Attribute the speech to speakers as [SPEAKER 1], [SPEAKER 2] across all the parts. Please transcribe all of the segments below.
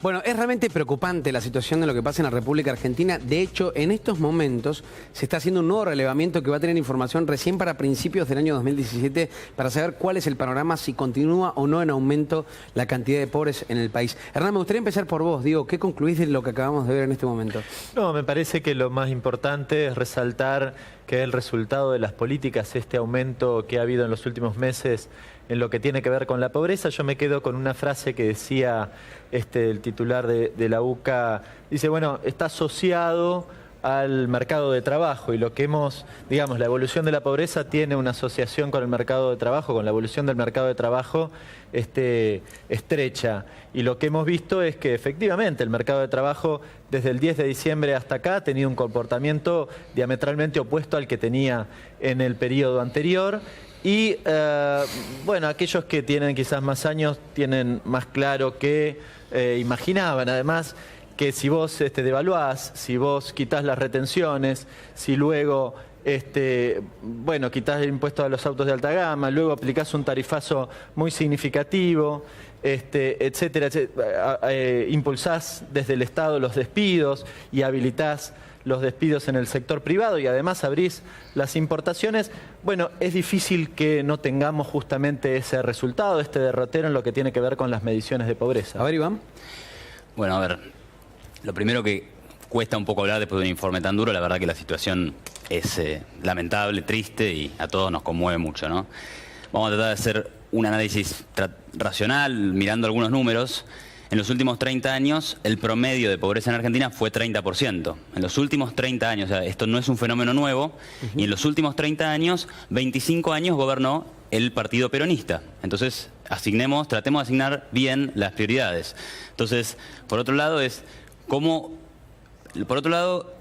[SPEAKER 1] Bueno, es realmente preocupante la situación de lo que pasa en la República Argentina. De hecho, en estos momentos se está haciendo un nuevo relevamiento que va a tener información recién para principios del año 2017 para saber cuál es el panorama, si continúa o no en aumento la cantidad de pobres en el país. Hernán, me gustaría empezar por vos. Diego, ¿qué concluís de lo que acabamos de ver en este momento?
[SPEAKER 2] No, me parece que lo más importante es resaltar que es el resultado de las políticas, este aumento que ha habido en los últimos meses en lo que tiene que ver con la pobreza. Yo me quedo con una frase que decía el titular de la UCA, dice, bueno, está asociado al mercado de trabajo y lo que hemos, digamos, la evolución de la pobreza tiene una asociación con el mercado de trabajo, con la evolución del mercado de trabajo estrecha. Y lo que hemos visto es que efectivamente el mercado de trabajo desde el 10 de diciembre hasta acá ha tenido un comportamiento diametralmente opuesto al que tenía en el periodo anterior. Y bueno, aquellos que tienen quizás más años tienen más claro que imaginaban además que si vos devaluás, si vos quitás las retenciones, si luego bueno, quitás el impuesto a los autos de alta gama, luego aplicás un tarifazo muy significativo, etcétera, impulsás desde el Estado los despidos y habilitás los despidos en el sector privado y además abrís las importaciones, bueno, es difícil que no tengamos justamente ese resultado, este derrotero en lo que tiene que ver con las mediciones de pobreza.
[SPEAKER 1] A ver, Iván.
[SPEAKER 3] Bueno, a ver, lo primero que cuesta un poco hablar después de un informe tan duro, la verdad que la situación es lamentable, triste y a todos nos conmueve mucho, ¿no? Vamos a tratar de hacer un análisis racional, mirando algunos números. En los últimos 30 años, el promedio de pobreza en Argentina fue 30%. En los últimos 30 años, o sea, esto no es un fenómeno nuevo, y en los últimos 30 años, 25 años gobernó el partido peronista. Entonces, tratemos de asignar bien las prioridades. Entonces, por otro lado,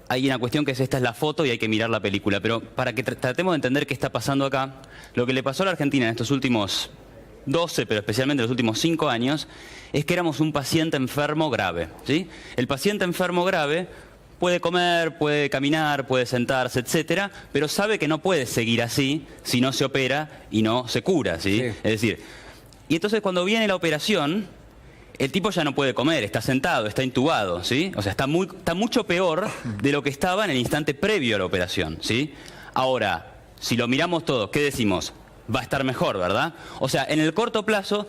[SPEAKER 3] hay una cuestión que esta es la foto y hay que mirar la película. Pero para que tratemos de entender qué está pasando acá, lo que le pasó a la Argentina en estos últimos 12, pero especialmente en los últimos 5 años, es que éramos un paciente enfermo grave, ¿sí? El paciente enfermo grave puede comer, puede caminar, puede sentarse, etcétera, pero sabe que no puede seguir así si no se opera y no se cura, ¿sí? Es decir, y entonces cuando viene la operación, el tipo ya no puede comer, está sentado, está intubado, ¿sí? O sea, está mucho peor de lo que estaba en el instante previo a la operación, ¿sí? Ahora, si lo miramos todos, ¿qué decimos? Va a estar mejor, ¿verdad? O sea, en el corto plazo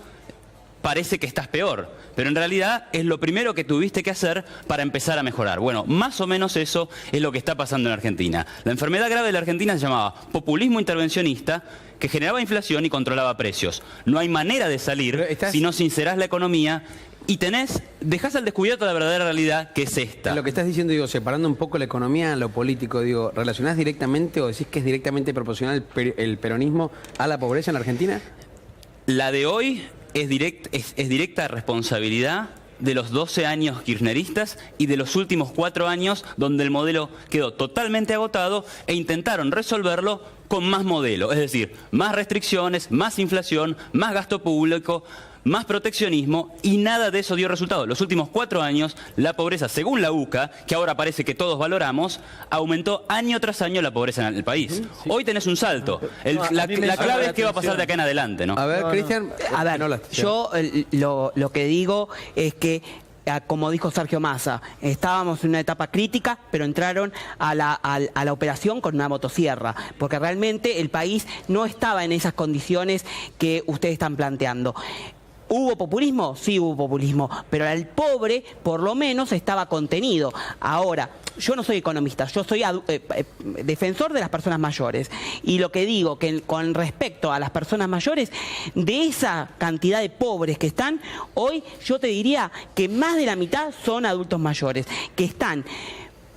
[SPEAKER 3] parece que estás peor, pero en realidad es lo primero que tuviste que hacer para empezar a mejorar. Bueno, más o menos eso es lo que está pasando en Argentina. La enfermedad grave de la Argentina se llamaba populismo intervencionista, que generaba inflación y controlaba precios. No hay manera de salir si no sincerás la economía y dejás al descubierto la verdadera realidad, que es esta.
[SPEAKER 1] Lo que estás diciendo, digo, separando un poco la economía a lo político, digo, ¿relacionás directamente o decís que es directamente proporcional el peronismo a la pobreza en Argentina?
[SPEAKER 3] La de hoy es directa responsabilidad de los 12 años kirchneristas y de los últimos 4 años donde el modelo quedó totalmente agotado e intentaron resolverlo con más modelo, es decir, más restricciones, más inflación, más gasto público, más proteccionismo, y nada de eso dio resultado. Los últimos 4 años, la pobreza, según la UCA, que ahora parece que todos valoramos, aumentó año tras año la pobreza en el país. Sí. Hoy tenés un salto. La clave es qué va a pasar de acá en adelante, ¿no?
[SPEAKER 1] A ver, Cristian.
[SPEAKER 4] A ver, yo lo que digo es que, como dijo Sergio Massa, estábamos en una etapa crítica, pero entraron a la operación con una motosierra, porque realmente el país no estaba en esas condiciones que ustedes están planteando. ¿Hubo populismo? Sí hubo populismo, pero el pobre por lo menos estaba contenido. Ahora, yo no soy economista, yo soy defensor de las personas mayores. Y lo que digo, que con respecto a las personas mayores, de esa cantidad de pobres que están, hoy yo te diría que más de la mitad son adultos mayores, que están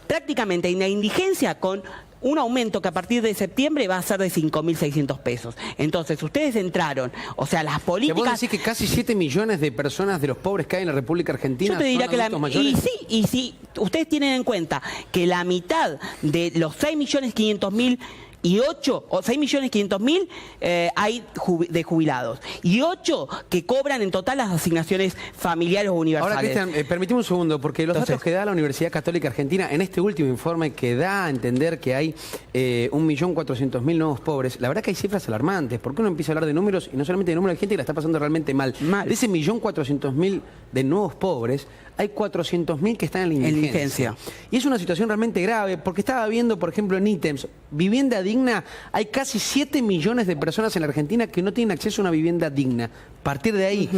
[SPEAKER 4] prácticamente en la indigencia con un aumento que a partir de septiembre va a ser de 5.600 pesos. Entonces, ustedes entraron, o sea, las políticas...
[SPEAKER 1] ¿Vos decís que casi 7 millones de personas de los pobres que hay en la República Argentina
[SPEAKER 4] yo te diría
[SPEAKER 1] son adultos mayores?
[SPEAKER 4] Y sí, ustedes tienen en cuenta que la mitad de los 6.500.000 y 6.500.000 hay de jubilados. Y 8 que cobran en total las asignaciones familiares o universales.
[SPEAKER 1] Ahora, Cristian, permitime un segundo, porque los datos que da la Universidad Católica Argentina en este último informe que da a entender que hay 1.400.000 nuevos pobres, la verdad que hay cifras alarmantes, porque uno empieza a hablar de números y no solamente de números de gente que la está pasando realmente mal. De ese 1.400.000 de nuevos pobres, hay 400.000 que están en la indigencia. Y es una situación realmente grave, porque estaba viendo, por ejemplo, en ítems, vivienda digna, hay casi 7 millones de personas en la Argentina que no tienen acceso a una vivienda digna. A partir de ahí,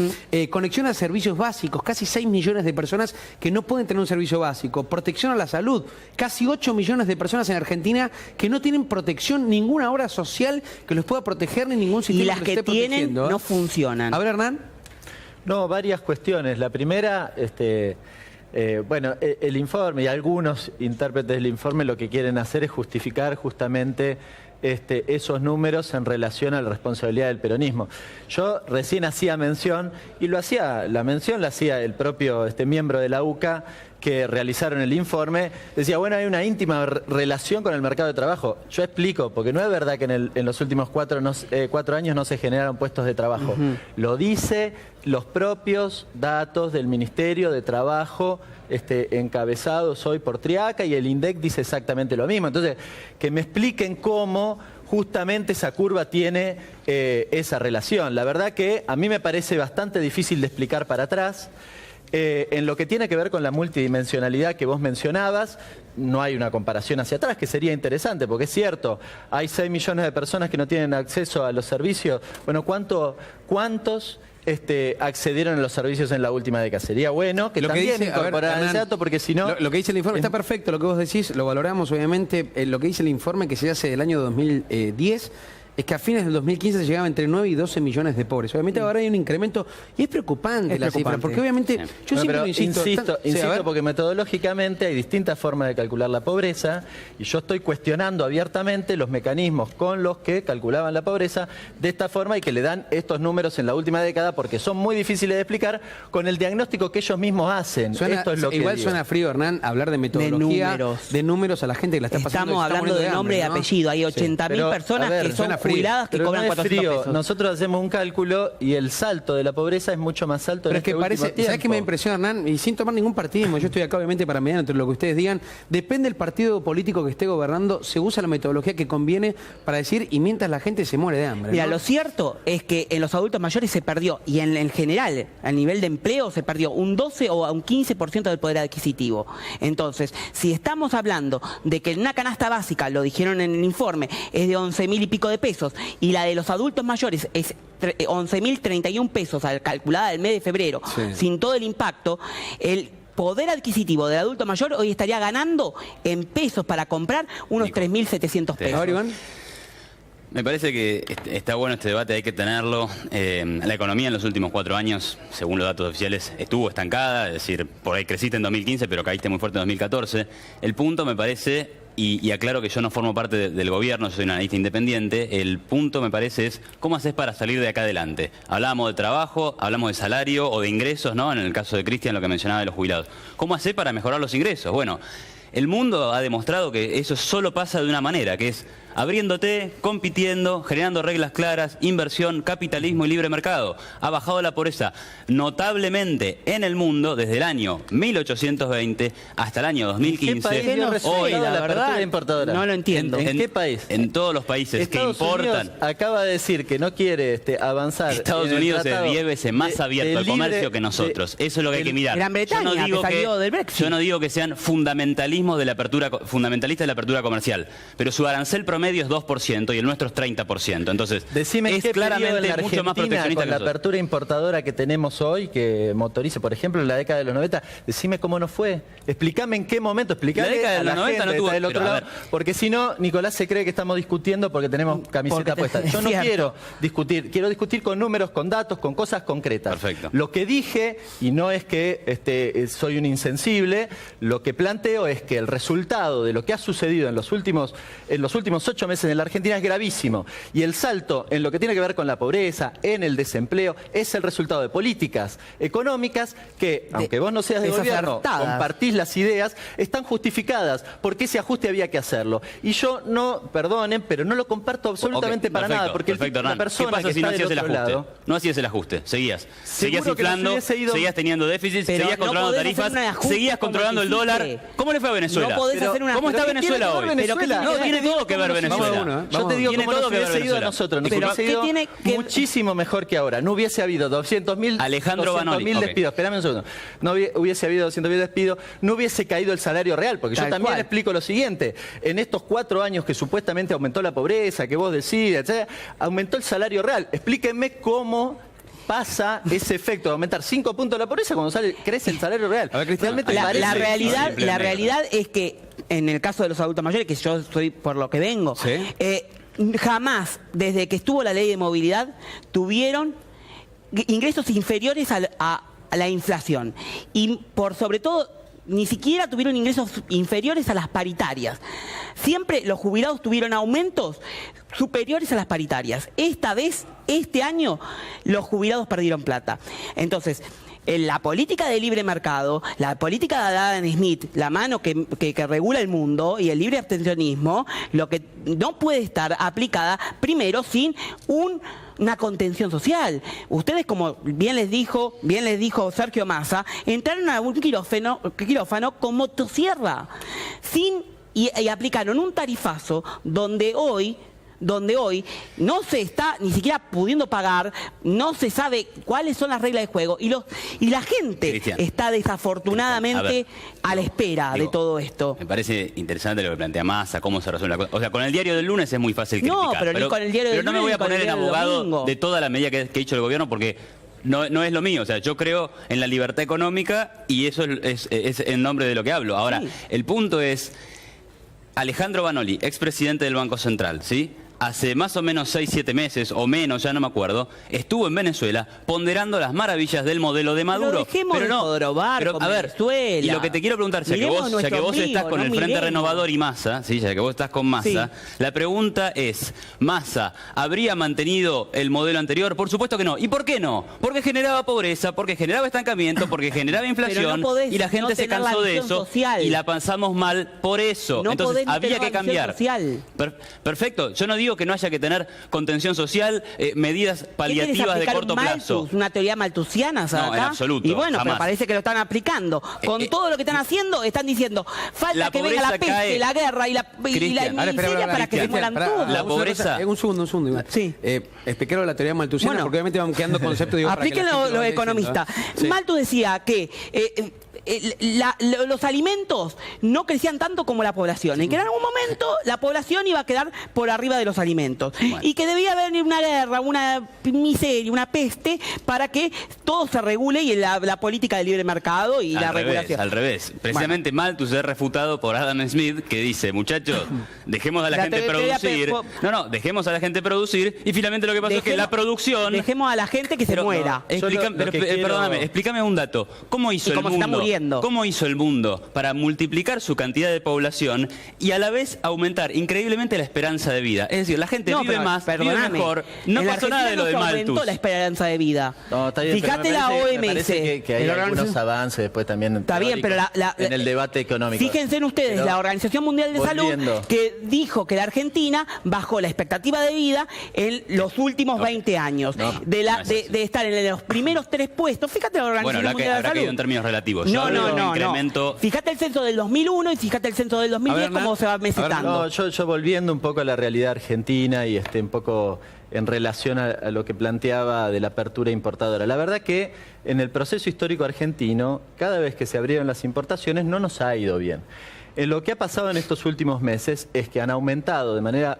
[SPEAKER 1] conexión a servicios básicos, casi 6 millones de personas que no pueden tener un servicio básico. Protección a la salud, casi 8 millones de personas en Argentina que no tienen protección, ninguna obra social que los pueda proteger, ni ningún sistema
[SPEAKER 4] y las que tienen no funcionan.
[SPEAKER 1] A ver, Hernán.
[SPEAKER 2] No, varias cuestiones. La primera, bueno, el informe y algunos intérpretes del informe lo que quieren hacer es justificar justamente esos números en relación a la responsabilidad del peronismo. Yo recién hacía mención, y la mención la hacía el propio miembro de la UCA, que realizaron el informe, decía, bueno, hay una íntima relación con el mercado de trabajo. Yo explico, porque no es verdad que en los últimos 4 años no se generaron puestos de trabajo. Lo dice los propios datos del Ministerio de Trabajo, encabezados hoy por Triaca, y el INDEC dice exactamente lo mismo. Entonces, que me expliquen cómo justamente esa curva tiene esa relación. La verdad que a mí me parece bastante difícil de explicar para atrás. En lo que tiene que ver con la multidimensionalidad que vos mencionabas, no hay una comparación hacia atrás, que sería interesante, porque es cierto, hay 6 millones de personas que no tienen acceso a los servicios. Bueno, ¿cuántos accedieron a los servicios en la última década? Sería bueno que también incorporaran ese dato, porque si no...
[SPEAKER 1] Lo que dice el informe está perfecto, lo que vos decís, lo valoramos obviamente. Lo que dice el informe que se hace del año 2010... es que a fines del 2015 se llegaba entre 9 y 12 millones de pobres. Obviamente ahora hay un incremento y es preocupante la cifra, porque obviamente yo siempre insisto,
[SPEAKER 2] porque metodológicamente hay distintas formas de calcular la pobreza, y yo estoy cuestionando abiertamente los mecanismos con los que calculaban la pobreza de esta forma y que le dan estos números en la última década, porque son muy difíciles de explicar con el diagnóstico que ellos mismos hacen. Esto es lo que
[SPEAKER 1] igual
[SPEAKER 2] digo.
[SPEAKER 1] Suena frío, Hernán, hablar de metodología, de números a la gente que la está pasando.
[SPEAKER 4] Estamos hablando de nombre y apellido. Hay 80.000 personas que son jubiladas que cobran 400 pesos.
[SPEAKER 2] Nosotros hacemos un cálculo y el salto de la pobreza es mucho más alto.
[SPEAKER 1] Pero es que parece, ¿sabes qué me impresiona, Hernán? Y sin tomar ningún partidismo, yo estoy acá obviamente para mediar entre lo que ustedes digan, depende del partido político que esté gobernando, se usa la metodología que conviene para decir, y mientras la gente se muere de hambre.
[SPEAKER 4] Mira, lo cierto es que en los adultos mayores se perdió, y en general, a nivel de empleo, se perdió un 12 o un 15% del poder adquisitivo. Entonces, si estamos hablando de que una canasta básica, lo dijeron en el informe, es de 11.000 y pico de pesos, y la de los adultos mayores es 11.031 pesos calculada del mes de febrero, sin todo el impacto, el poder adquisitivo del adulto mayor hoy estaría ganando en pesos para comprar unos 3.700 pesos.
[SPEAKER 1] Ahora, Iván.
[SPEAKER 3] Me parece que está bueno este debate, hay que tenerlo. La economía en los últimos 4 años, según los datos oficiales, estuvo estancada, es decir, por ahí creciste en 2015, pero caíste muy fuerte en 2014. El punto me parece... Y aclaro que yo no formo parte del gobierno, yo soy un analista independiente, el punto me parece es cómo haces para salir de acá adelante. Hablábamos de trabajo, hablamos de salario o de ingresos, ¿no? En el caso de Cristian, lo que mencionaba de los jubilados. ¿Cómo haces para mejorar los ingresos? Bueno, el mundo ha demostrado que eso solo pasa de una manera, que es abriéndote, compitiendo, generando reglas claras, inversión, capitalismo y libre mercado. Ha bajado la pobreza notablemente en el mundo desde el año 1820 hasta el año 2015.
[SPEAKER 2] ¿Qué país
[SPEAKER 3] hoy,
[SPEAKER 2] la verdad, importadora?
[SPEAKER 4] No lo entiendo.
[SPEAKER 2] ¿En qué país?
[SPEAKER 3] En todos los países
[SPEAKER 2] Estados
[SPEAKER 3] que importan.
[SPEAKER 2] Unidos acaba de decir que no quiere avanzar.
[SPEAKER 3] Estados Unidos es 10 veces más abierto al comercio que nosotros. Eso es lo que hay que mirar.
[SPEAKER 4] Gran Bretaña, que salió del Brexit.
[SPEAKER 3] Yo no digo que sean fundamentalistas de la apertura comercial, pero su arancel promedio es 2% y el nuestro es 30%. Entonces,
[SPEAKER 2] decime
[SPEAKER 3] es
[SPEAKER 2] qué
[SPEAKER 3] claramente
[SPEAKER 2] en
[SPEAKER 3] mucho más proteccionista
[SPEAKER 2] con la apertura importadora que tenemos hoy, que motoriza, por ejemplo, en la década de los 90. Decime cómo no fue. Explícame en qué momento. Explícame
[SPEAKER 3] la década de los 90 no tuvo,
[SPEAKER 2] del otro lado. Porque si no, Nicolás se cree que estamos discutiendo porque tenemos camiseta puesta. Yo no quiero discutir. Quiero discutir con números, con datos, con cosas concretas.
[SPEAKER 3] Perfecto.
[SPEAKER 2] Lo que dije, y no es que soy un insensible, lo que planteo es que el resultado de lo que ha sucedido en los últimos 8 8 meses en la Argentina es gravísimo. Y el salto en lo que tiene que ver con la pobreza, en el desempleo, es el resultado de políticas económicas que, aunque vos no seas de gobierno, compartís las ideas, están justificadas, porque ese ajuste había que hacerlo. Y yo no, perdonen, pero no lo comparto absolutamente para nada, porque la persona
[SPEAKER 3] ¿qué pasa
[SPEAKER 2] que
[SPEAKER 3] si
[SPEAKER 2] está
[SPEAKER 3] no hacías
[SPEAKER 2] del
[SPEAKER 3] el
[SPEAKER 2] otro
[SPEAKER 3] ajuste?
[SPEAKER 2] lado...
[SPEAKER 3] No hacías el ajuste, seguías inflando, seguías teniendo déficit,
[SPEAKER 4] Pero
[SPEAKER 3] seguías
[SPEAKER 4] no
[SPEAKER 3] controlando
[SPEAKER 4] podés hacer
[SPEAKER 3] tarifas,
[SPEAKER 4] un ajuste
[SPEAKER 3] seguías
[SPEAKER 4] como
[SPEAKER 3] controlando el dólar.
[SPEAKER 4] hiciste.
[SPEAKER 3] ¿Cómo le fue a Venezuela?
[SPEAKER 4] No podés hacer una...
[SPEAKER 3] ¿Cómo está
[SPEAKER 2] ¿Pero qué tiene
[SPEAKER 3] Venezuela
[SPEAKER 2] que ver
[SPEAKER 3] hoy?
[SPEAKER 2] Venezuela?
[SPEAKER 3] No, tiene todo que ver Venezuela.
[SPEAKER 2] Yo te digo
[SPEAKER 3] Tiene
[SPEAKER 2] cómo
[SPEAKER 3] todo
[SPEAKER 2] nos
[SPEAKER 3] que ver
[SPEAKER 2] hubiese ido a
[SPEAKER 3] Venezuela.
[SPEAKER 2] nosotros. Nos
[SPEAKER 4] Pero
[SPEAKER 2] hubiese
[SPEAKER 4] ¿qué
[SPEAKER 2] ido
[SPEAKER 4] tiene que-
[SPEAKER 2] muchísimo mejor que ahora. No hubiese habido 200.000
[SPEAKER 3] Alejandro Vanoli, ok.
[SPEAKER 2] despidos. Espérame un segundo. No hubiese habido 200.000 despidos. No hubiese caído el salario real. Porque yo
[SPEAKER 4] Tal
[SPEAKER 2] también
[SPEAKER 4] cual.
[SPEAKER 2] explico lo siguiente. En estos 4 años que supuestamente aumentó la pobreza, que vos decís, etc., aumentó el salario real. Explíquenme cómo pasa ese efecto de aumentar 5 puntos la pobreza cuando crece el salario real.
[SPEAKER 1] A ver, Cristina,
[SPEAKER 2] Realmente
[SPEAKER 4] La
[SPEAKER 2] parece-
[SPEAKER 4] realidad es que en el caso de los adultos mayores, que yo soy por lo que vengo,
[SPEAKER 1] Sí.
[SPEAKER 4] jamás, desde que estuvo la ley de movilidad, tuvieron ingresos inferiores a la inflación. Y por sobre todo, ni siquiera tuvieron ingresos inferiores a las paritarias. Siempre los jubilados tuvieron aumentos superiores a las paritarias. Esta vez, este año, los jubilados perdieron plata. Entonces, la política de libre mercado, la política de Adam Smith, la mano que regula el mundo y el libre abstencionismo, lo que no puede estar aplicada primero sin una contención social. Ustedes, como bien les dijo Sergio Massa, entraron a un quirófano con motosierra y aplicaron un tarifazo donde hoy no se está ni siquiera pudiendo pagar, no se sabe cuáles son las reglas de juego y la gente
[SPEAKER 3] Cristian,
[SPEAKER 4] está desafortunadamente a la espera de todo esto.
[SPEAKER 3] Me parece interesante lo que plantea Massa, cómo se resuelve la cosa. O sea, con el diario del lunes es muy fácil
[SPEAKER 4] No,
[SPEAKER 3] criticar.
[SPEAKER 4] pero ni con el diario del
[SPEAKER 3] no me
[SPEAKER 4] lunes
[SPEAKER 3] voy
[SPEAKER 4] ni
[SPEAKER 3] a
[SPEAKER 4] con
[SPEAKER 3] poner
[SPEAKER 4] el
[SPEAKER 3] en
[SPEAKER 4] diario del
[SPEAKER 3] abogado
[SPEAKER 4] domingo.
[SPEAKER 3] de toda la medida que ha hecho el gobierno porque no es lo mío. O sea, yo creo en la libertad económica y eso es en nombre de lo que hablo. Ahora,
[SPEAKER 4] Sí.
[SPEAKER 3] el punto es, Alejandro Vanoli, expresidente del Banco Central, ¿sí? Hace más o menos 6-7 meses, o menos, ya no me acuerdo, estuvo en Venezuela ponderando las maravillas del modelo de Maduro.
[SPEAKER 4] dejemos de jorobar con
[SPEAKER 3] a ver,
[SPEAKER 4] Venezuela.
[SPEAKER 3] y lo que te quiero preguntar, ya que
[SPEAKER 4] Miremos
[SPEAKER 3] vos
[SPEAKER 4] nuestro
[SPEAKER 3] estás
[SPEAKER 4] ombligo,
[SPEAKER 3] con
[SPEAKER 4] no
[SPEAKER 3] el Frente
[SPEAKER 4] miremos.
[SPEAKER 3] Renovador y Massa, ¿sí? Ya que vos estás con Massa,
[SPEAKER 4] Sí.
[SPEAKER 3] la pregunta es, ¿Massa habría mantenido el modelo anterior? Por supuesto que no. ¿Y por qué no? Porque generaba pobreza, porque generaba estancamiento, porque generaba inflación,
[SPEAKER 4] podés
[SPEAKER 3] y la gente
[SPEAKER 4] no
[SPEAKER 3] se
[SPEAKER 4] tener la
[SPEAKER 3] cansó de
[SPEAKER 4] visión
[SPEAKER 3] eso
[SPEAKER 4] social.
[SPEAKER 3] y la pasamos mal por eso.
[SPEAKER 4] No
[SPEAKER 3] Entonces
[SPEAKER 4] podés no
[SPEAKER 3] había
[SPEAKER 4] tener
[SPEAKER 3] que
[SPEAKER 4] la visión
[SPEAKER 3] cambiar.
[SPEAKER 4] social.
[SPEAKER 3] Perfecto. Yo no digo que no haya que tener contención social, medidas paliativas de corto plazo.
[SPEAKER 4] ¿Una teoría malthusiana acá?
[SPEAKER 3] No, en absoluto,
[SPEAKER 4] Y bueno,
[SPEAKER 3] jamás.
[SPEAKER 4] pero parece que lo están aplicando. Con todo lo que están haciendo, están diciendo, falta
[SPEAKER 3] la
[SPEAKER 4] que venga la
[SPEAKER 3] pobreza
[SPEAKER 4] peste,
[SPEAKER 3] cae.
[SPEAKER 4] la guerra y la
[SPEAKER 3] Cristian,
[SPEAKER 1] Ahora,
[SPEAKER 4] miseria para que se
[SPEAKER 3] Cristian,
[SPEAKER 4] mueran
[SPEAKER 1] pará,
[SPEAKER 4] todos.
[SPEAKER 3] La
[SPEAKER 1] hagamos una
[SPEAKER 3] pobreza-
[SPEAKER 1] cosa, un segundo, Iván.
[SPEAKER 4] Sí.
[SPEAKER 1] Explicaron la teoría malthusiana
[SPEAKER 4] Bueno,
[SPEAKER 1] porque obviamente van quedando conceptos. Digo, para que la
[SPEAKER 4] Apliquen
[SPEAKER 1] gente lo
[SPEAKER 4] los
[SPEAKER 1] vaya
[SPEAKER 4] economistas.
[SPEAKER 1] diciendo, ¿eh? Sí.
[SPEAKER 4] Malthus decía que los alimentos no crecían tanto como la población, y que en algún momento la población iba a quedar por arriba de los alimentos, y que debía haber una guerra, una miseria, una peste, para que todo se regule y la política de libre mercado y la regulación.
[SPEAKER 3] Al revés. Precisamente Malthus es refutado por Adam Smith, que dice, muchachos, dejemos a la gente
[SPEAKER 4] teoría
[SPEAKER 3] producir. Dejemos a la gente producir, y finalmente lo que pasó es que la producción...
[SPEAKER 4] Dejemos a la gente que se
[SPEAKER 3] Pero,
[SPEAKER 4] muera.
[SPEAKER 3] Perdóname, explícame un dato. ¿Cómo hizo
[SPEAKER 4] Y
[SPEAKER 3] el
[SPEAKER 4] cómo se está
[SPEAKER 3] mundo?
[SPEAKER 4] muriendo.
[SPEAKER 3] ¿Cómo hizo el mundo para multiplicar su cantidad de población y a la vez aumentar increíblemente la esperanza de vida? Es decir, la gente
[SPEAKER 4] No,
[SPEAKER 3] vive
[SPEAKER 4] pero,
[SPEAKER 3] más, vive
[SPEAKER 4] perdóname,
[SPEAKER 3] mejor. No
[SPEAKER 4] en la
[SPEAKER 3] pasó nada de
[SPEAKER 4] Argentina
[SPEAKER 3] lo de
[SPEAKER 4] no se aumentó
[SPEAKER 3] Malthus.
[SPEAKER 4] la esperanza de vida.
[SPEAKER 2] No, está bien,
[SPEAKER 4] Fíjate
[SPEAKER 2] pero
[SPEAKER 4] la
[SPEAKER 2] me
[SPEAKER 4] OMS.
[SPEAKER 2] parece que hay
[SPEAKER 4] la
[SPEAKER 2] algunos
[SPEAKER 4] organización-
[SPEAKER 2] avances después también
[SPEAKER 4] Está bien, pero
[SPEAKER 2] en el debate económico.
[SPEAKER 4] Fíjense en ustedes,
[SPEAKER 2] Pero,
[SPEAKER 4] la Organización Mundial de
[SPEAKER 2] volviendo.
[SPEAKER 4] Salud, que dijo que la Argentina bajó la expectativa de vida en los últimos 20 años.
[SPEAKER 3] No,
[SPEAKER 4] de
[SPEAKER 3] no es así.
[SPEAKER 4] estar en los primeros 3 puestos. Fíjate la
[SPEAKER 3] Bueno,
[SPEAKER 4] Organización
[SPEAKER 3] habrá
[SPEAKER 4] Mundial de
[SPEAKER 3] caído
[SPEAKER 4] Salud.
[SPEAKER 3] en términos relativos. Yo
[SPEAKER 4] No,
[SPEAKER 3] hablo de un
[SPEAKER 4] no.
[SPEAKER 3] incremento...
[SPEAKER 4] Fíjate el censo del 2001 y fíjate el censo del 2010,
[SPEAKER 1] A ver,
[SPEAKER 4] cómo se va
[SPEAKER 1] a ver,
[SPEAKER 4] mesetando.
[SPEAKER 2] No, yo volviendo un poco a la realidad argentina y un poco en relación a lo que planteaba de la apertura importadora. La verdad que en el proceso histórico argentino, cada vez que se abrieron las importaciones no nos ha ido bien. Lo que ha pasado en estos últimos meses es que han aumentado de manera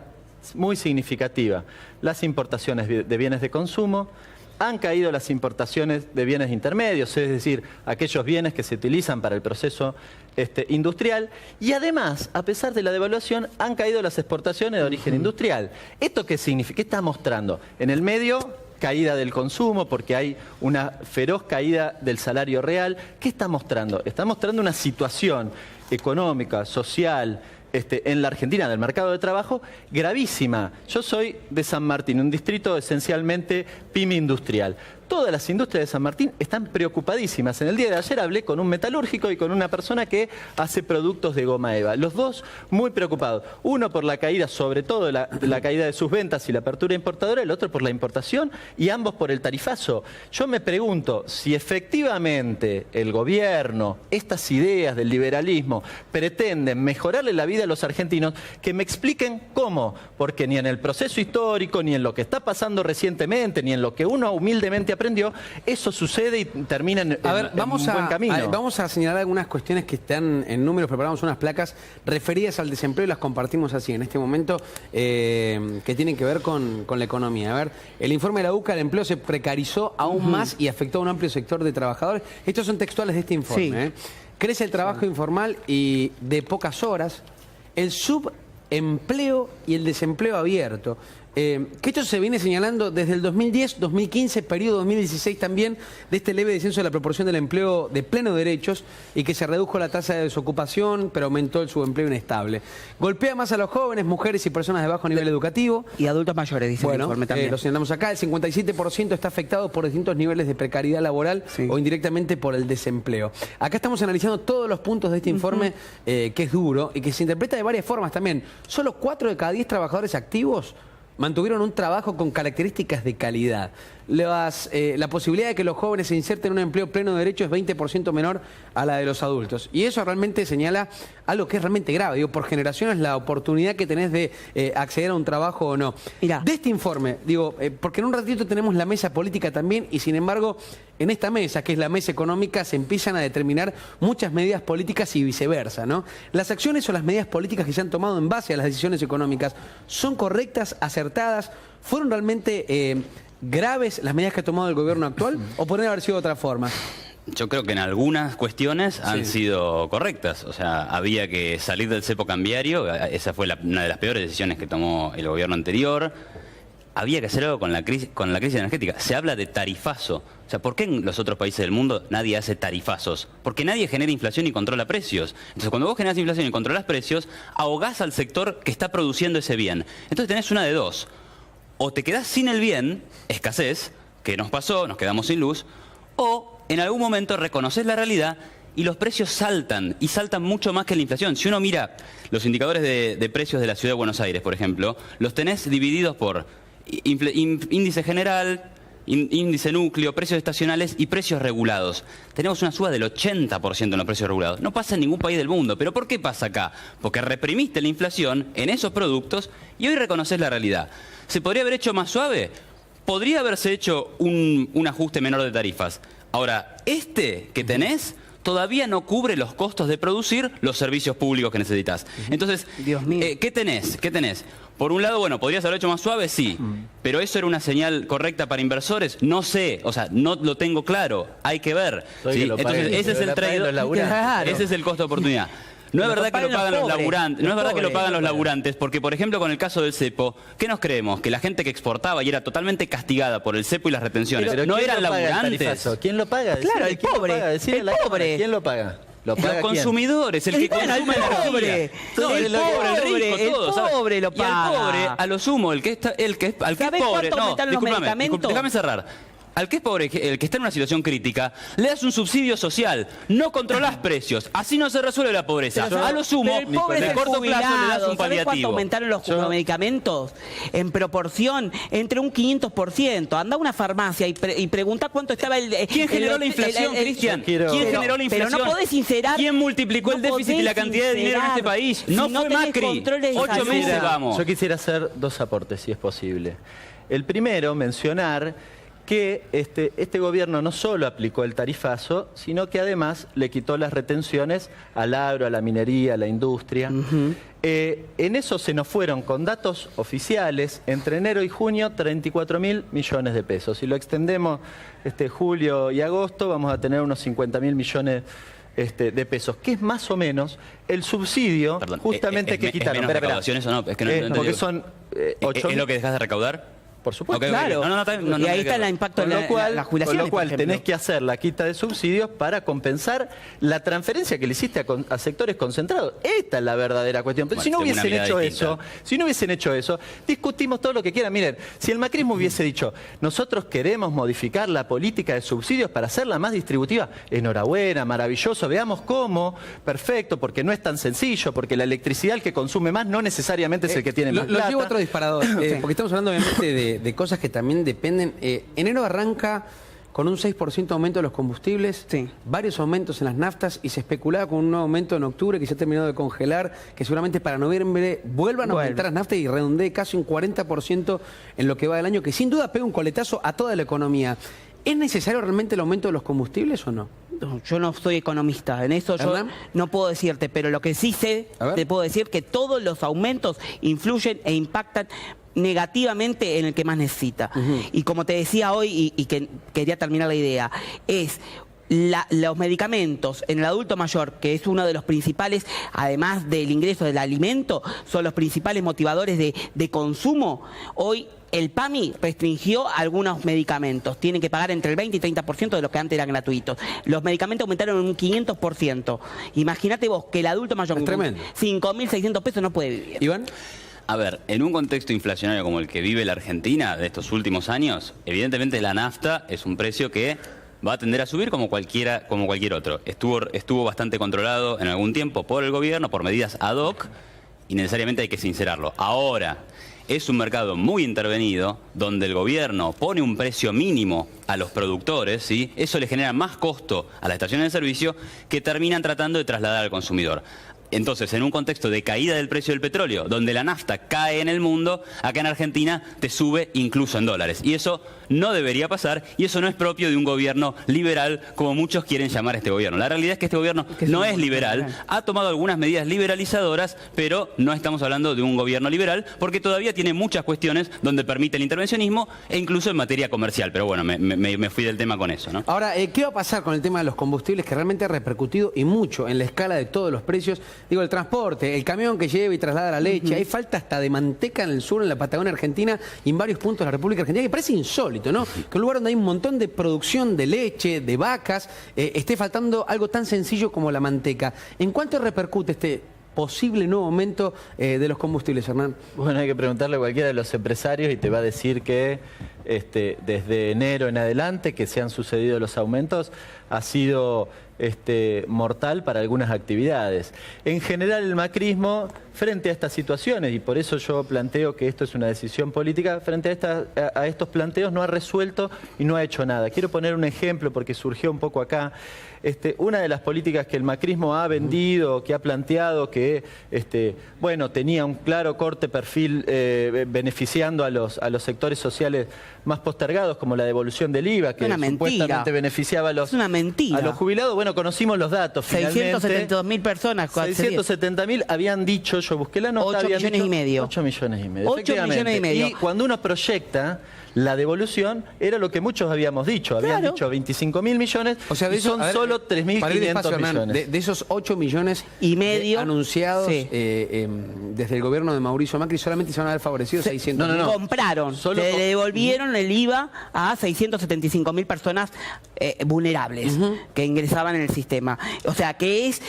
[SPEAKER 2] muy significativa las importaciones de bienes de consumo, han caído las importaciones de bienes intermedios, es decir, aquellos bienes que se utilizan para el proceso industrial, y además, a pesar de la devaluación, han caído las exportaciones de origen industrial. ¿Esto qué significa? ¿Qué está mostrando? En el medio, caída del consumo, porque hay una feroz caída del salario real. ¿Qué está mostrando? Está mostrando una situación económica, social, en la Argentina del mercado de trabajo gravísima. Yo soy de San Martín, un distrito esencialmente pyme industrial. Todas las industrias de San Martín están preocupadísimas. En el día de ayer hablé con un metalúrgico y con una persona que hace productos de goma eva. Los dos muy preocupados. Uno por la caída, sobre todo la caída de sus ventas y la apertura importadora, el otro por la importación y ambos por el tarifazo. Yo me pregunto si efectivamente el gobierno, estas ideas del liberalismo, pretenden mejorarle la vida a los argentinos, que me expliquen cómo. Porque ni en el proceso histórico, ni en lo que está pasando recientemente, ni en lo que uno humildemente aprendió, eso sucede y termina en un buen camino.
[SPEAKER 1] Vamos a señalar algunas cuestiones que están en números. Preparamos unas placas referidas al desempleo y las compartimos así en este momento, que tienen que ver con la economía. A ver, el informe de la UCA, el empleo se precarizó aún más y afectó a un amplio sector de trabajadores. Estos son textuales de este informe.
[SPEAKER 4] Sí.
[SPEAKER 1] Crece el trabajo informal y de pocas horas, el subempleo y el desempleo abierto. Que esto se viene señalando desde el 2010, 2015, periodo 2016 también, de este leve descenso de la proporción del empleo de pleno derechos y que se redujo la tasa de desocupación, pero aumentó el subempleo inestable. Golpea más a los jóvenes, mujeres y personas de bajo nivel educativo.
[SPEAKER 4] Y adultos mayores, dice el informe también.
[SPEAKER 1] Lo señalamos acá, el 57% está afectado por distintos niveles de precariedad laboral o indirectamente por el desempleo. Acá estamos analizando todos los puntos de este informe, que es duro y que se interpreta de varias formas también. Solo 4 de cada 10 trabajadores activos mantuvieron un trabajo con características de calidad. La posibilidad de que los jóvenes se inserten en un empleo pleno de derecho es 20% menor a la de los adultos. Y eso realmente señala algo que es realmente grave. Digo, por generaciones la oportunidad que tenés de acceder a un trabajo o no.
[SPEAKER 4] Mirá.
[SPEAKER 1] De este informe, porque en un ratito tenemos la mesa política también y sin embargo en esta mesa, que es la mesa económica, se empiezan a determinar muchas medidas políticas y viceversa, ¿no? Las acciones o las medidas políticas que se han tomado en base a las decisiones económicas son correctas, acertadas, fueron realmente graves las medidas que ha tomado el gobierno actual o podrían haber sido de otra forma.
[SPEAKER 3] Yo creo que en algunas cuestiones han sido correctas. O sea, había que salir del cepo cambiario, esa fue una de las peores decisiones que tomó el gobierno anterior. Había que hacer algo con la crisis energética. Se habla de tarifazo. O sea, ¿por qué en los otros países del mundo nadie hace tarifazos? Porque nadie genera inflación y controla precios. Entonces, cuando vos generás inflación y controlas precios, ahogás al sector que está produciendo ese bien. Entonces tenés una de dos. O te quedás sin el bien, escasez, que nos pasó, nos quedamos sin luz, o en algún momento reconoces la realidad y los precios saltan, y saltan mucho más que la inflación. Si uno mira los indicadores de precios de la Ciudad de Buenos Aires, por ejemplo, los tenés divididos por índice general, índice núcleo, precios estacionales y precios regulados. Tenemos una suba del 80% en los precios regulados. No pasa en ningún país del mundo. ¿Pero por qué pasa acá? Porque reprimiste la inflación en esos productos y hoy reconoces la realidad. ¿Se podría haber hecho más suave? Podría haberse hecho un ajuste menor de tarifas. Ahora, que tenés todavía no cubre los costos de producir los servicios públicos que necesitas. Entonces,
[SPEAKER 4] Dios mío.
[SPEAKER 3] ¿qué tenés? Por un lado, bueno, ¿podrías haber hecho más suave? Sí. ¿Pero eso era una señal correcta para inversores? No sé, o sea, no lo tengo claro. Hay que ver. ¿Sí? Entonces, ese es el trade-off.
[SPEAKER 4] Claro.
[SPEAKER 3] Ese es el costo de oportunidad. No es verdad que lo pagan los laburantes, no es verdad que lo pagan los laburantes, porque por ejemplo con el caso del cepo, ¿qué nos creemos? Que la gente que exportaba y era totalmente castigada por el cepo y las retenciones,
[SPEAKER 2] pero
[SPEAKER 3] no eran laburantes.
[SPEAKER 2] ¿Quién lo paga?
[SPEAKER 4] Claro, el pobre.
[SPEAKER 2] El pobre. ¿Quién lo paga?
[SPEAKER 3] Los consumidores, el que consume energía. No, el pobre, el rico, todo.
[SPEAKER 4] El pobre lo paga.
[SPEAKER 3] Y al pobre, a lo sumo, al que es pobre, no, déjame cerrar. Al que es pobre, el que está en una situación crítica, le das un subsidio social, no controlás precios, así no se resuelve la pobreza. A lo sumo, de corto plazo le das un
[SPEAKER 4] ¿Sabés cuánto
[SPEAKER 3] paliativo.
[SPEAKER 4] aumentaron los medicamentos? En proporción, entre un 500%. Anda a una farmacia y pregunta cuánto estaba el...
[SPEAKER 3] ¿Quién generó la inflación, Cristian? ¿Quién generó la inflación?
[SPEAKER 4] Pero no podés sincerar...
[SPEAKER 3] ¿Quién multiplicó el déficit y la cantidad de dinero en este país? No fue Macri. 8 meses vamos.
[SPEAKER 2] Yo quisiera hacer 2 aportes, si es posible. El primero, mencionar que este gobierno no solo aplicó el tarifazo, sino que además le quitó las retenciones al agro, a la minería, a la industria. En eso se nos fueron, con datos oficiales, entre enero y junio, 34.000 millones de pesos. Si lo extendemos julio y agosto, vamos a tener unos 50.000 millones de pesos, que es más o menos el subsidio.
[SPEAKER 3] Perdón,
[SPEAKER 2] justamente que quitaron.
[SPEAKER 3] ¿Es menos recaudación eso no? Es que no
[SPEAKER 2] porque son 8.000.
[SPEAKER 3] ¿Es lo que dejas de recaudar?
[SPEAKER 2] por supuesto.
[SPEAKER 3] Ok,
[SPEAKER 4] Claro, y ahí está el impacto en la jubilación.
[SPEAKER 2] Con lo cual tenés que hacer la quita de subsidios para compensar la transferencia que le hiciste a sectores concentrados. Esta es la verdadera cuestión. Pero
[SPEAKER 3] Bueno,
[SPEAKER 2] si no
[SPEAKER 3] tengo una
[SPEAKER 2] hubiesen
[SPEAKER 3] mirada
[SPEAKER 2] hecho
[SPEAKER 3] distinta.
[SPEAKER 2] eso, si no hubiesen hecho eso, discutimos todo lo que quieran. Miren, si el macrismo hubiese dicho, nosotros queremos modificar la política de subsidios para hacerla más distributiva, enhorabuena, maravilloso, veamos cómo, perfecto, porque no es tan sencillo, porque la electricidad el que consume más no necesariamente es el que tiene más
[SPEAKER 1] Lo
[SPEAKER 2] plata.
[SPEAKER 1] llevo a otro disparador, porque estamos hablando obviamente de cosas que también dependen. Enero arranca con un 6% aumento de los combustibles,
[SPEAKER 4] Sí.
[SPEAKER 1] varios aumentos en las naftas y se especulaba con un nuevo aumento en octubre que se ha terminado de congelar, que seguramente para noviembre vuelvan a aumentar las naftas y redondee casi un 40% en lo que va del año, que sin duda pega un coletazo a toda la economía. ¿Es necesario realmente el aumento de los combustibles o no?
[SPEAKER 4] No, yo no soy economista, en eso yo
[SPEAKER 1] ¿Hernán?
[SPEAKER 4] no puedo decirte, pero lo que sí sé,
[SPEAKER 1] A ver.
[SPEAKER 4] te puedo decir que todos los aumentos influyen e impactan negativamente en el que más necesita. Y como te decía hoy, y que quería terminar la idea, es los medicamentos en el adulto mayor, que es uno de los principales, además del ingreso del alimento, son los principales motivadores de consumo. Hoy el PAMI restringió algunos medicamentos. Tienen que pagar entre el 20 y 30% de los que antes eran gratuitos. Los medicamentos aumentaron en un 500%. Imagínate vos que el adulto mayor
[SPEAKER 1] Es
[SPEAKER 4] con
[SPEAKER 1] tremendo.
[SPEAKER 4] 5.600 pesos no puede vivir.
[SPEAKER 1] Iván.
[SPEAKER 3] A ver, en un contexto inflacionario como el que vive la Argentina de estos últimos años, evidentemente la nafta es un precio que va a tender a subir como cualquier otro. Estuvo bastante controlado en algún tiempo por el gobierno, por medidas ad hoc, y necesariamente hay que sincerarlo. Ahora, es un mercado muy intervenido, donde el gobierno pone un precio mínimo a los productores, ¿sí? Eso le genera más costo a las estaciones de servicio que terminan tratando de trasladar al consumidor. Entonces, en un contexto de caída del precio del petróleo, donde la nafta cae en el mundo, acá en Argentina te sube incluso en dólares. Y eso no debería pasar, y eso no es propio de un gobierno liberal, como muchos quieren llamar a este gobierno. La realidad es que este gobierno no es liberal, ha tomado algunas medidas liberalizadoras, pero no estamos hablando de un gobierno liberal, porque todavía tiene muchas cuestiones donde permite el intervencionismo, e incluso en materia comercial. Pero bueno, me fui del tema con eso, ¿no?
[SPEAKER 1] Ahora, ¿qué va a pasar con el tema de los combustibles que realmente ha repercutido y mucho en la escala de todos los precios? Digo, el transporte, el camión que lleva y traslada la leche, hay falta hasta de manteca en el sur, en la Patagonia Argentina y en varios puntos de la República Argentina, que parece insólito, ¿no? Que un lugar donde hay un montón de producción de leche, de vacas, esté faltando algo tan sencillo como la manteca. ¿En cuánto repercute este posible nuevo aumento de los combustibles, Hernán?
[SPEAKER 2] Bueno, hay que preguntarle a cualquiera de los empresarios y te va a decir que desde enero en adelante que se han sucedido los aumentos ha sido mortal para algunas actividades. En general el macrismo, frente a estas situaciones, y por eso yo planteo que esto es una decisión política, frente a estos planteos no ha resuelto y no ha hecho nada. Quiero poner un ejemplo porque surgió un poco acá. Una de las políticas que el macrismo ha vendido, que ha planteado, que bueno, tenía un claro corte perfil beneficiando a los sectores sociales más postergados, como la devolución del IVA, que supuestamente beneficiaba a los, a los jubilados. Bueno, conocimos los datos.
[SPEAKER 4] 672.000 personas.
[SPEAKER 2] 670.000 habían dicho, yo busqué la nota.
[SPEAKER 4] 8 millones y medio.
[SPEAKER 2] 8 millones y medio.
[SPEAKER 4] 8 millones y medio.
[SPEAKER 2] Y cuando uno proyecta la devolución, era lo que muchos habíamos dicho. Habían dicho 25.000 millones,
[SPEAKER 1] o sea,
[SPEAKER 2] y son solo 3.500 millones.
[SPEAKER 1] De esos 8 millones
[SPEAKER 4] y medio
[SPEAKER 1] anunciados desde el gobierno de Mauricio Macri, solamente se van a haber favorecido 600.
[SPEAKER 4] No. Compraron, le devolvieron el IVA a 675.000 personas vulnerables que ingresaban en el sistema. O sea, que es,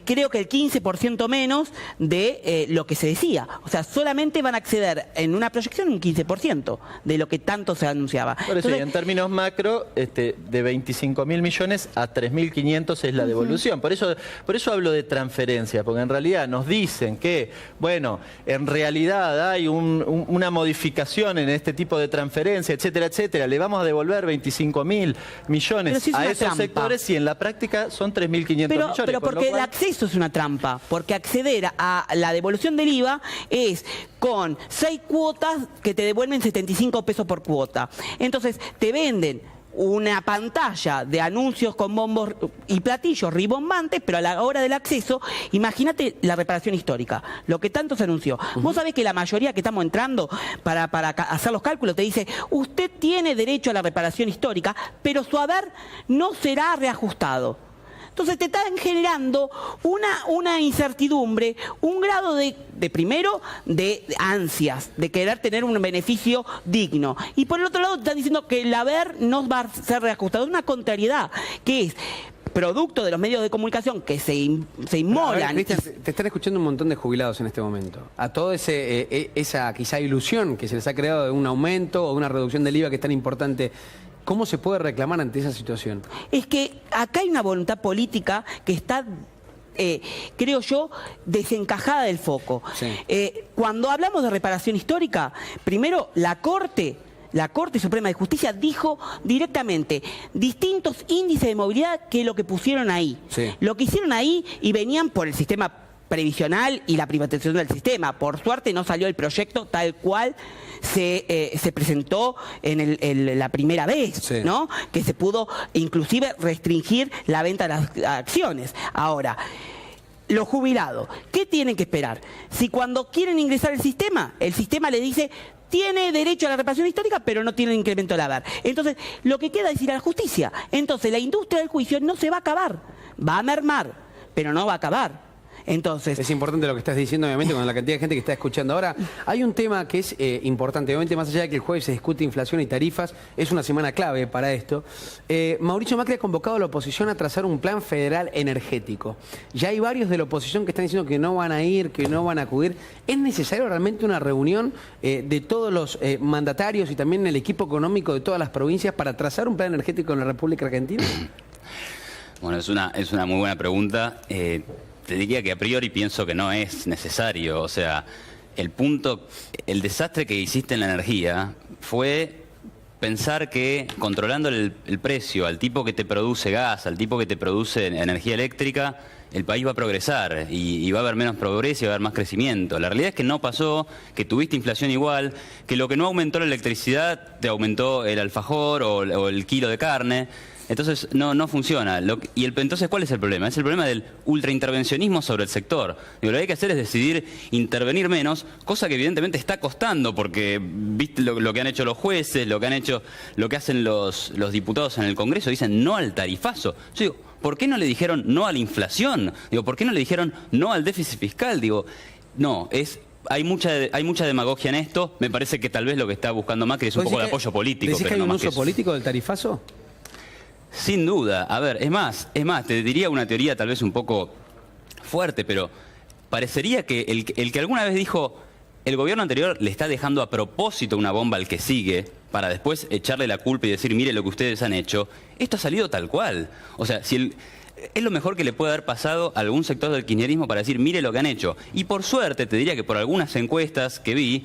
[SPEAKER 4] creo que el 15% menos de lo que se decía. O sea, solamente van a acceder en una proyección un 15% de lo que tanto se anunciaba.
[SPEAKER 2] Por eso, en términos macro, de 25.000 millones a 3.500 es la devolución. Por eso hablo de transferencia, porque en realidad nos dicen que, bueno, en realidad hay una modificación en este tipo de transferencia, etcétera, etcétera. Le vamos a devolver 25.000 millones a esos sectores y en la práctica son 3.500 millones.
[SPEAKER 4] Pero porque el acceso es una trampa, porque acceder a la devolución del IVA es con 6 cuotas que te devuelven 75 pesos por cuota. Entonces te venden una pantalla de anuncios con bombos y platillos ribombantes, pero a la hora del acceso, imagínate la reparación histórica, lo que tanto se anunció. Vos sabés que la mayoría que estamos entrando para hacer los cálculos te dice, usted tiene derecho a la reparación histórica, pero su haber no será reajustado. Entonces te están generando una incertidumbre, un grado de primero, de ansias, de querer tener un beneficio digno. Y por el otro lado te están diciendo que el haber no va a ser reajustado. Es una contrariedad, que es producto de los medios de comunicación que se inmolan.
[SPEAKER 1] Cristian, te están escuchando un montón de jubilados en este momento. A toda esa quizá ilusión que se les ha creado de un aumento o de una reducción del IVA que es tan importante, ¿cómo se puede reclamar ante esa situación?
[SPEAKER 4] Es que acá hay una voluntad política que está, creo yo, desencajada del foco.
[SPEAKER 1] Sí.
[SPEAKER 4] Cuando hablamos de reparación histórica, primero la Corte Suprema de Justicia dijo directamente distintos índices de movilidad que lo que pusieron ahí.
[SPEAKER 1] Sí.
[SPEAKER 4] Lo que hicieron ahí y venían por el sistema previsional y la privatización del sistema. Por suerte no salió el proyecto tal cual se presentó en la primera vez,
[SPEAKER 1] sí,
[SPEAKER 4] ¿no? Que se pudo inclusive restringir la venta de las acciones. Ahora, los jubilados, ¿qué tienen que esperar? Si cuando quieren ingresar al sistema, el sistema le dice tiene derecho a la reparación histórica, pero no tiene incremento del haber. Entonces, lo que queda es ir a la justicia. Entonces, la industria del juicio no se va a acabar. Va a mermar, pero no va a acabar. Entonces,
[SPEAKER 1] es importante lo que estás diciendo, obviamente, con la cantidad de gente que está escuchando. Ahora, hay un tema que es importante, obviamente, más allá de que el jueves se discute inflación y tarifas, es una semana clave para esto. Mauricio Macri ha convocado a la oposición a trazar un plan federal energético. Ya hay varios de la oposición que están diciendo que no van a ir, que no van a acudir. ¿Es necesario realmente una reunión de todos los mandatarios y también el equipo económico de todas las provincias para trazar un plan energético en la República Argentina?
[SPEAKER 3] Bueno, es una muy buena pregunta. Te diría que a priori pienso que no es necesario. O sea, el desastre que hiciste en la energía fue pensar que controlando el precio al tipo que te produce gas, al tipo que te produce energía eléctrica, el país va a progresar y va a haber menos progreso y va a haber más crecimiento. La realidad es que no pasó, que tuviste inflación igual, que lo que no aumentó la electricidad te aumentó el alfajor o el kilo de carne. Entonces no funciona. Entonces, ¿cuál es el problema? Es el problema del ultraintervencionismo sobre el sector. Lo que hay que hacer es decidir intervenir menos, cosa que evidentemente está costando, porque viste lo que han hecho los jueces, lo que hacen los diputados en el Congreso, dicen no al tarifazo. Yo digo, ¿por qué no le dijeron no a la inflación? Digo, ¿por qué no le dijeron no al déficit fiscal? Digo, no, hay mucha demagogia en esto. Me parece que tal vez lo que está buscando Macri es un poco de apoyo político.
[SPEAKER 1] ¿Decís que hay un uso político del tarifazo?
[SPEAKER 3] Sin duda. A ver, es más, te diría una teoría tal vez un poco fuerte, pero parecería que el que alguna vez dijo el gobierno anterior le está dejando a propósito una bomba al que sigue para después echarle la culpa y decir, mire lo que ustedes han hecho, esto ha salido tal cual. O sea, es lo mejor que le puede haber pasado a algún sector del kirchnerismo para decir, mire lo que han hecho. Y por suerte, te diría que por algunas encuestas que vi,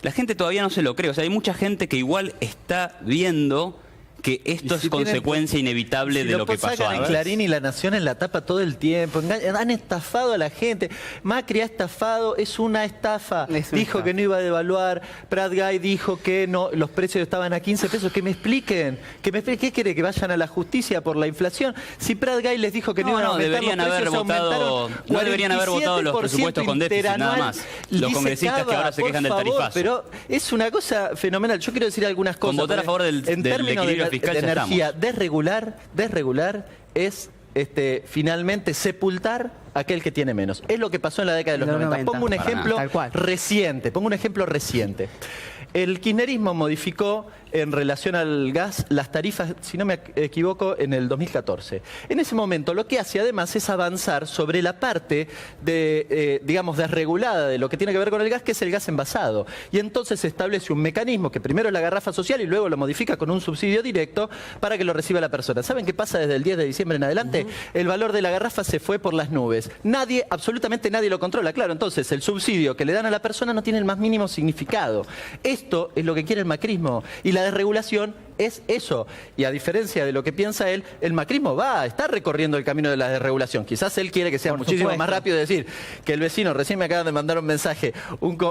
[SPEAKER 3] la gente todavía no se lo cree. O sea, hay mucha gente que igual está viendo que esto es consecuencia inevitable de lo que pasó antes.
[SPEAKER 2] Clarín y La Nación en la tapa todo el tiempo. Han estafado a la gente. Macri ha estafado, es una estafa. Dijo que no iba a devaluar. Prat Gay dijo que no, los precios estaban a 15 pesos. Que me expliquen. ¿Qué quiere? ¿Que vayan a la justicia por la inflación? Si Prat Gay les dijo que no iban a aumentar los precios,
[SPEAKER 3] no deberían haber votado los presupuestos con déficit nada más. Los congresistas que ahora se quejan del tarifazo.
[SPEAKER 2] Pero es una cosa fenomenal. Yo quiero decir algunas cosas.
[SPEAKER 3] Con votar a favor del equilibrio fiscal
[SPEAKER 2] de energía desregular es finalmente sepultar a aquel que tiene menos. Es lo que pasó en la década de los 90. Pongo un ejemplo reciente. El kirchnerismo modificó en relación al gas las tarifas, si no me equivoco, en el 2014. En ese momento lo que hace además es avanzar sobre la parte digamos, desregulada de lo que tiene que ver con el gas, que es el gas envasado. Y entonces se establece un mecanismo que primero es la garrafa social y luego lo modifica con un subsidio directo para que lo reciba la persona. ¿Saben qué pasa desde el 10 de diciembre en adelante? El valor de la garrafa se fue por las nubes. Absolutamente nadie lo controla. Claro, entonces el subsidio que le dan a la persona no tiene el más mínimo significado. Esto es lo que quiere el macrismo. Y la desregulación es eso. Y a diferencia de lo que piensa él, el macrismo está recorriendo el camino de la desregulación. Quizás él quiere que sea muchísimo más rápido, decir que el vecino, recién me acaban de mandar un mensaje,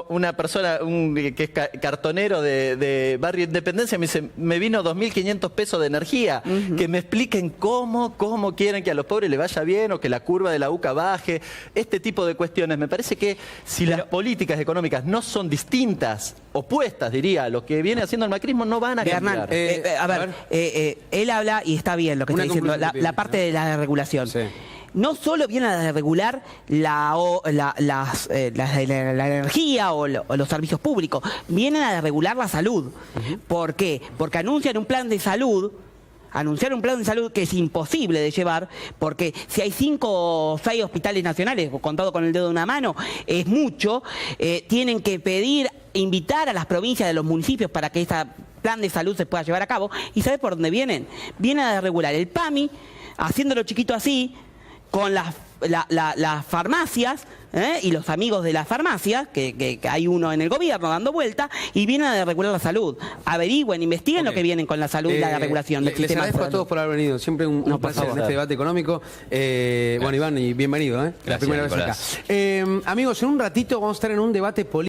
[SPEAKER 2] una persona que es cartonero de Barrio Independencia, me dice, me vino 2.500 pesos de energía, que me expliquen cómo quieren que a los pobres les vaya bien o que la curva de la UCA baje, este tipo de cuestiones. Me parece que si las políticas económicas no son distintas, opuestas, diría, a lo que viene haciendo el macrismo, no van a cambiar.
[SPEAKER 4] Él habla, y está bien lo que está diciendo, la parte de la regulación.
[SPEAKER 1] Sí.
[SPEAKER 4] No solo viene a regular la energía o los servicios públicos, vienen a regular la salud. ¿Por qué? Porque anuncian un plan de salud. Anunciar un plan de salud que es imposible de llevar, porque si hay 5 o 6 hospitales nacionales, contado con el dedo de una mano, es mucho. Tienen que invitar a las provincias de los municipios para que este plan de salud se pueda llevar a cabo. ¿Y sabes por dónde vienen? Vienen a regular el PAMI, haciéndolo chiquito así, con las farmacias y los amigos de las farmacias, que hay uno en el gobierno dando vuelta, y vienen a regular la salud. Averigüen, investiguen lo que vienen con la salud y la regulación del sistema.
[SPEAKER 1] Les agradezco a todos por haber venido. Siempre un placer en este debate económico. Bueno, Iván, y bienvenido. La primera vez acá. Amigos, en un ratito vamos a estar en un debate político.